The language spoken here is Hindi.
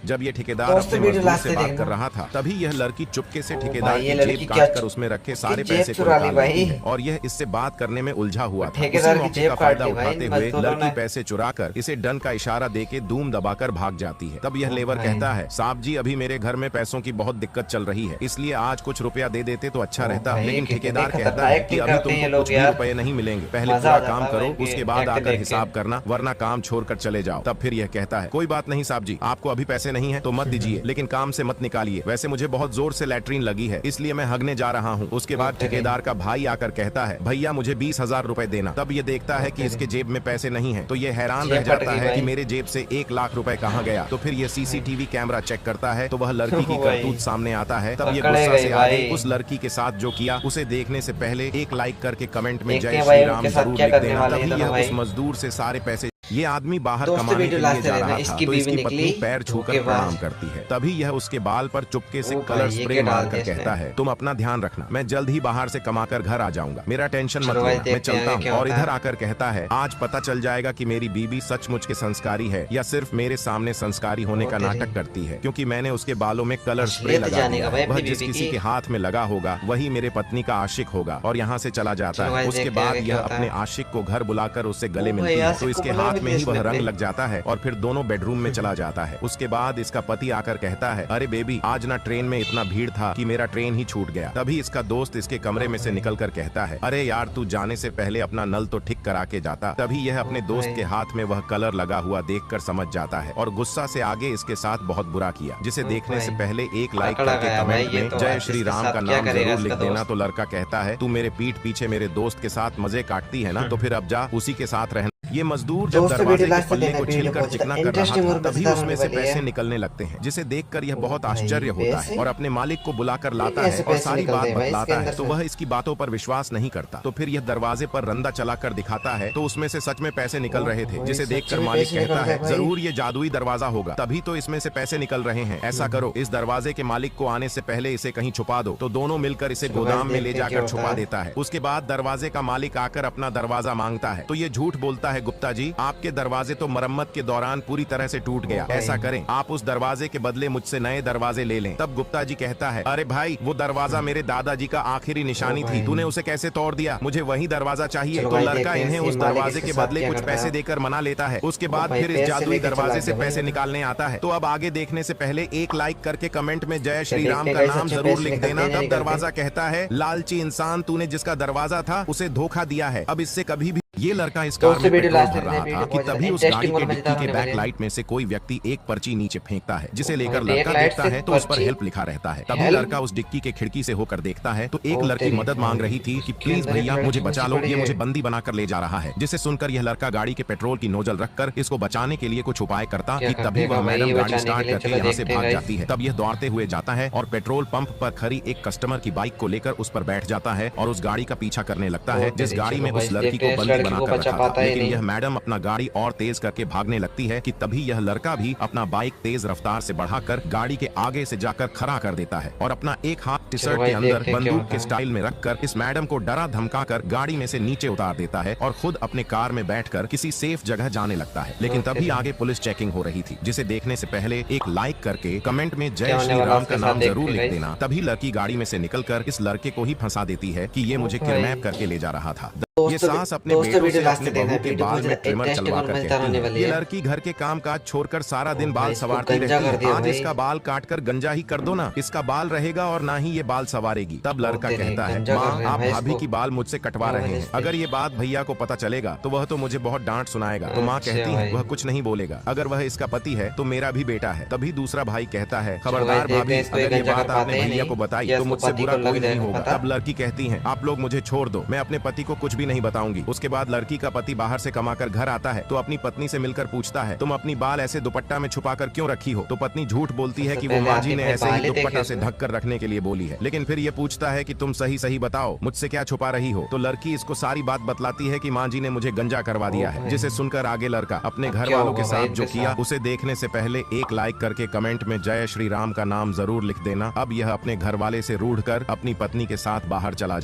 जब ये ठेकेदार अपने मजदूर से बात कर रहा था तभी यह लड़की चुपके से ठेकेदार की जेब काटकर उसमें रखे सारे पैसे को निकाल लेती है और यह इससे बात करने में उलझा हुआ था। उसी मौके का फायदा उठाते हुए लड़की पैसे चुराकर इसे डन का इशारा देके दूम दबाकर भाग जाती है। तब यह लेबर कहता है, साहब जी अभी मेरे घर में पैसों की बहुत दिक्कत चल रही है, इसलिए आज कुछ रुपया दे देते तो अच्छा रहता। लेकिन ठेकेदार कहता है कि अभी तुमको कुछ भी रुपए नहीं मिलेंगे, पहले पूरा काम करो उसके बाद आकर हिसाब करना, वरना काम छोड़कर चले जाओ। तब फिर यह कहता है, कोई बात नहीं साहब जी, आपको अभी पैसे नहीं है तो मत दीजिए, लेकिन काम से मत निकालिए, वैसे मुझे बहुत जोर से लैट्रीन लगी है इसलिए मैं हगने जा रहा हूँ। उसके बाद ठेकेदार का भाई आकर कहता है, भैया मुझे 20,000 रुपए देना। तब ये देखता है कि इसके जेब में पैसे नहीं है तो ये हैरान रह जाता है कि मेरे जेब से 1 लाख रुपए कहाँ गया। तो फिर ये सीसीटीवी कैमरा चेक करता है तो वह लड़की की करतूत सामने आता है। तब ये गुस्सा से आगे उस लड़की के साथ जो किया उसे देखने से पहले एक लाइक करके कमेंट में जय श्री राम जरूर लिख देना। तभी यह उस मजदूर से सारे पैसे, ये आदमी बाहर कमाने के लिए जा रहा था तो इसकी पत्नी पैर छूकर प्रणाम करती है। तभी यह उसके बाल पर चुपके से कलर स्प्रे मारकर कहता है, तुम अपना ध्यान रखना, मैं जल्द ही बाहर से कमाकर घर आ जाऊंगा, मेरा टेंशन मत लेना, मैं चलता हूँ। और इधर आकर कहता है, आज पता चल जाएगा कि मेरी बीबी सचमुच के संस्कारी है या सिर्फ मेरे सामने संस्कारी होने का नाटक करती है, क्योंकि मैंने उसके बालों में कलर स्प्रे लगा दिया। वह जिस किसी के हाथ में लगा होगा वही मेरे पत्नी का आशिक होगा और यहाँ से चला जाता है। उसके बाद यह अपने आशिक को घर बुलाकर उससे गले मिलती है तो इसके हाथ में ही वह रंग जाता है और फिर दोनों बेडरूम में चला जाता है। उसके बाद इसका पति आकर कहता है, अरे बेबी आज ना ट्रेन में इतना भीड़ था कि मेरा ट्रेन ही छूट गया। तभी इसका दोस्त इसके कमरे में से निकलकर कहता है, अरे यार तू जाने से पहले अपना नल तो ठीक करा के जाता। तभी यह अपने दोस्त के हाथ में वह कलर लगा हुआ देखकर समझ जाता है और गुस्सा से आगे इसके साथ बहुत बुरा किया, जिसे देखने से पहले एक लाइक करके कमेंट में जय श्री राम का नाम जरूर लिख देना। तो लड़का कहता है, तू मेरे पीठ पीछे मेरे दोस्त के साथ मजे काटती है ना, तो फिर अब जा उसी के साथ रहना। ये मजदूर जब दरवाजे के पल्ले को छीलकर चिकना कर रहा था तभी उसमें से पैसे निकलने लगते हैं, जिसे देखकर यह बहुत आश्चर्य होता है और अपने मालिक को बुलाकर लाता है और सारी बात बतलाता है। तो वह इसकी बातों पर विश्वास नहीं करता। तो फिर यह दरवाजे पर रंदा चलाकर दिखाता है तो उसमें से सच में पैसे निकल रहे थे, जिसे देखकर मालिक कहता है, जरूर ये जादुई दरवाजा होगा, तभी तो इसमें से पैसे निकल रहे हैं। ऐसा करो, इस दरवाजे के मालिक को आने से पहले इसे कहीं छुपा दो। तो दोनों मिलकर इसे गोदाम में ले जाकर छुपा देता है। उसके बाद दरवाजे का मालिक आकर अपना दरवाजा मांगता है तो ये झूठ बोलता है, गुप्ता जी आपके दरवाजे तो मरम्मत के दौरान पूरी तरह से टूट गया, ऐसा करें आप उस दरवाजे के बदले मुझसे नए दरवाजे ले लें। तब गुप्ता जी कहता है, अरे भाई वो दरवाजा मेरे दादाजी का आखिरी निशानी थी, तूने उसे कैसे तोड़ दिया, मुझे वही दरवाजा चाहिए। तो लड़का इन्हें उस दरवाजे के बदले कुछ पैसे देकर मना लेता है। उसके बाद फिर इस जादुई दरवाजे से पैसे निकालने आता है। तो अब आगे देखने से पहले एक लाइक करके कमेंट में जय श्री राम का नाम जरूर लिख देना। तब दरवाजा कहता है, लालची इंसान, तूने जिसका दरवाजा था उसे धोखा दिया है, अब इससे कभी भी। ये लड़का इस कार में पेट्रोल भर रहा था कि तभी उस गाड़ी के डिक्की के बैक लाइट में से कोई व्यक्ति एक पर्ची नीचे फेंकता है, जिसे लेकर लड़का देखता है तो उस पर हेल्प लिखा रहता है। तभी लड़का उस डिक्की के खिड़की से होकर देखता है तो एक लड़की मदद मांग रही थी कि प्लीज भैया मुझे बचा लो, ये मुझे बंदी बनाकर ले जा रहा है। जिसे सुनकर यह लड़का गाड़ी के पेट्रोल की नोजल रखकर इसको बचाने के लिए कुछ उपाय करता कि तभी वह मैडम गाड़ी स्टार्ट करके यहाँ से भाग जाती है। तब यह दौड़ते हुए जाता है और पेट्रोल पंप पर खड़ी एक कस्टमर की बाइक को लेकर उस पर बैठ जाता है और उस गाड़ी का पीछा करने लगता है जिस गाड़ी में उस लड़की को बंदी बनाकर रखा था। लेकिन यह मैडम अपना गाड़ी और तेज करके भागने लगती है कि तभी यह लड़का भी अपना बाइक तेज रफ्तार से बढ़ाकर गाड़ी के आगे से जाकर खड़ा कर देता है और अपना एक हाथ टी शर्ट के अंदर बंदूक के स्टाइल में रखकर इस मैडम को डरा धमकाकर गाड़ी में से नीचे उतार देता है और खुद अपने कार में बैठकर किसी सेफ जगह जाने लगता है। लेकिन तभी आगे पुलिस चेकिंग हो रही थी, जिसे देखने से पहले एक लाइक करके कमेंट में जय श्री राम का नाम जरूर लिख देना। तभी लड़की गाड़ी में से निकलकर इस लड़के को ही फंसा देती है कि ये मुझे किडनैप करके ले जा रहा था। ये सास अपने बेटों से अपने बहू के बाल में ट्रिमर चलवा कर कहती है, ये लड़की घर के काम काज छोड़कर सारा दिन बाल सवारती रहती है, आज इसका बाल काटकर गंजा ही कर दो ना, इसका बाल रहेगा और ना ही ये बाल सवारेगी। तब लड़का कहता है, माँ आप भाभी की बाल मुझसे कटवा रहे हैं, अगर ये बात भैया को पता चलेगा तो वह तो मुझे बहुत डांट सुनाएगा। तो माँ कहती है, वह कुछ नहीं बोलेगा, अगर वह इसका पति है तो मेरा भी बेटा है। तभी दूसरा भाई कहता है, खबरदार भाभी, अगर ये बात आपने भैया को बताई तो मुझसे बुरा कोई नहीं होगा। तब लड़की कहती है, आप लोग मुझे छोड़ दो, मैं अपने पति को कुछ भी नहीं बताऊंगी। उसके बाद लड़की का पति बाहर से कमाकर घर आता है तो अपनी पत्नी से मिलकर पूछता है, तुम अपनी बाल ऐसे दुपट्टा में छुपाकर क्यों रखी हो? तो पत्नी झूठ बोलती है कि वो माँ जी ने ऐसे ही दुपट्टा से ढक कर रखने के लिए बोली है। लेकिन फिर ये पूछता है कि तुम सही सही बताओ, मुझसे क्या छुपा रही हो? तो लड़की इसको सारी बात बतलाती है कि माँ जी ने मुझे गंजा करवा दिया है। जिसे सुनकर आगे लड़का अपने घर वालों के साथ जो किया उसे देखने से पहले एक लाइक करके कमेंट में जय श्री राम का नाम जरूर लिख देना। अब यह अपने घर वाले से रूठ कर अपनी पत्नी के साथ बाहर चला जाए।